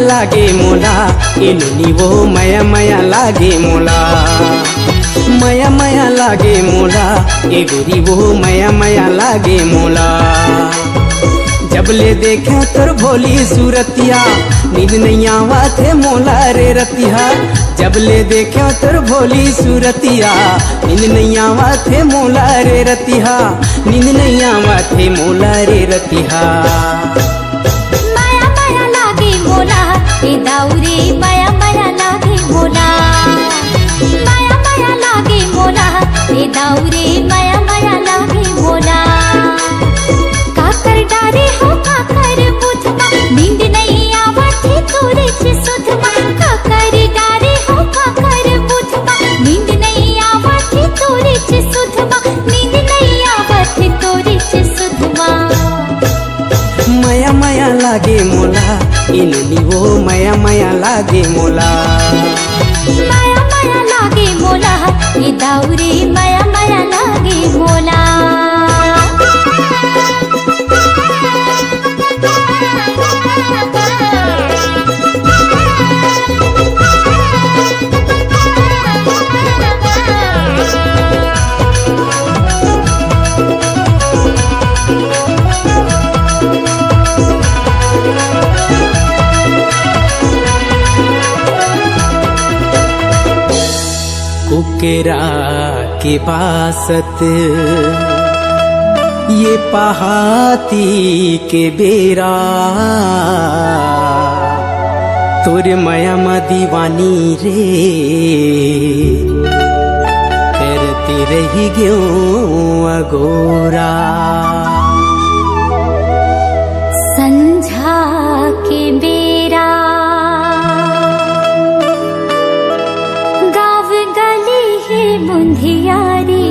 लागे मोला इनु नीवो माया माया लागे मोला माया माया लागे मोला ए गोरी वो माया माया लागे मोला जब ले देखा तोर भोली सूरतिया नींद नहीं आवा थे मोला रे रतिया जब ले देखा तोर भोली सूरतिया नींद नहीं आवा थे मोला रे रतिया नींद नहीं आवा थे मोला रे रतिया माया माया लागे मोला ए दाऊरे माया माया लागे मोला माया माया लागे मोला ए दाऊरे माया माया लागे मोला काकर डारे हो काकर बुधमा नींद नहीं आवत तोरे से सुधमा काकर डारे हो काकर बुधमा नींद नहीं आवत तोरे से सुधमा नींद नहीं आवत तोरे से सुधमा माया माया लागे मोला इनु नीवो माया माया लागे मोला माया माया लागे मोला ये दाऊरे माया माया लागे मोला कुकेरा के बासत ये पहाती के बेरा तोरे माया मा दीवानी रे करती रही ग्यो अगोरा संझा के बेरा गाँव गली है बुंधियारी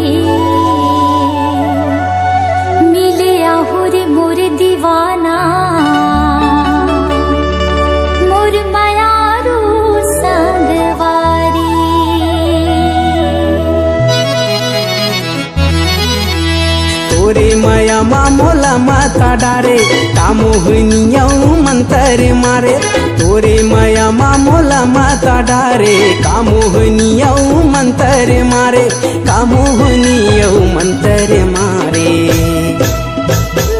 मिले आहुर मोर दीवाना मोर मायारू संगवारी तोरे माया मा मोला माता डारे कामोहनिया मंतर मारे तोरे माया मा मोला माता डारे कामोहनिया मंतर मारे कामोहनिया मंतर मारे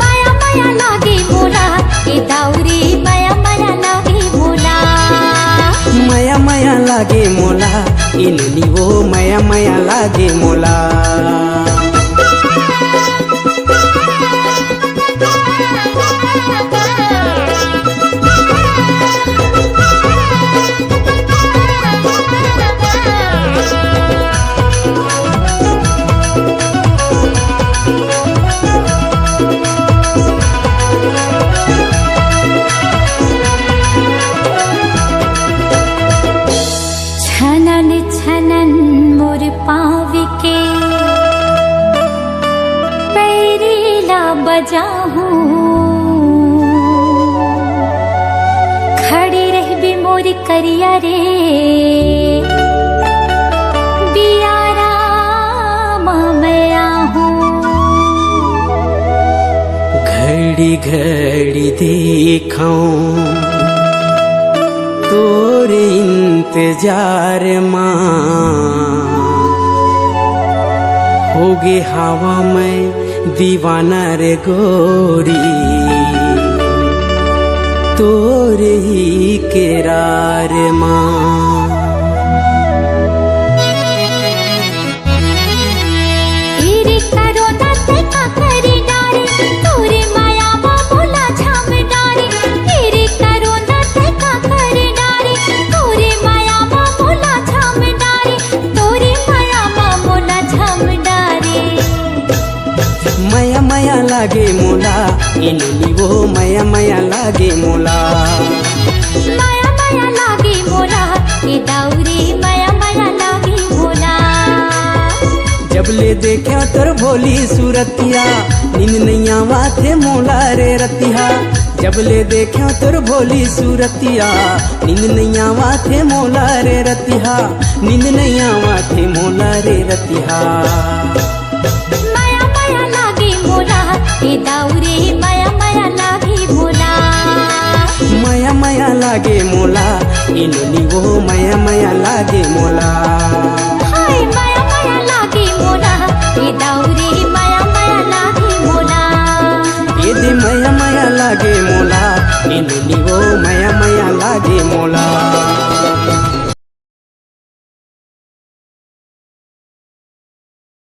माया माया लागे मोला ए दाऊरे माया माया लागे मोला माया माया लागे मोला इनु नीवो माया माया लागे मोला छनन छनन मोर पाव के पैरीला बजाहूं खड़ी रह भी मोर करिया रे बियारा मैं आहूं घड़ी घड़ी देखाऊं तोरे इंतजार मां होगे हवा में दीवाना रे गोरी तोरे ही केरार मां इरे करो दाते का करी डारे तोरे माया बोला झाम डारे इरे करो दाते का करी डारे तोरे माया बोला झाम डारे तोरे माया बोला झाम डारे माया माया लागे मोला इनु नीवो माया माया लागे मोला माया माया लागे मोला ए दाऊरे माया माया लागे मोला जब ले देखा तोर भोली सूरतिया नींद नहीं आवा थे मोला रे रतिया जब ले देखा तोर भोली सूरतिया नींद नहीं आवा थे मोला रे रतिया नींद नहीं आवा थे मोला रे रतिया माया माया लागे मोला ए दाऊरे माया माया लागे मोला माया माया लागे मोला वो माया माया लागे मोला।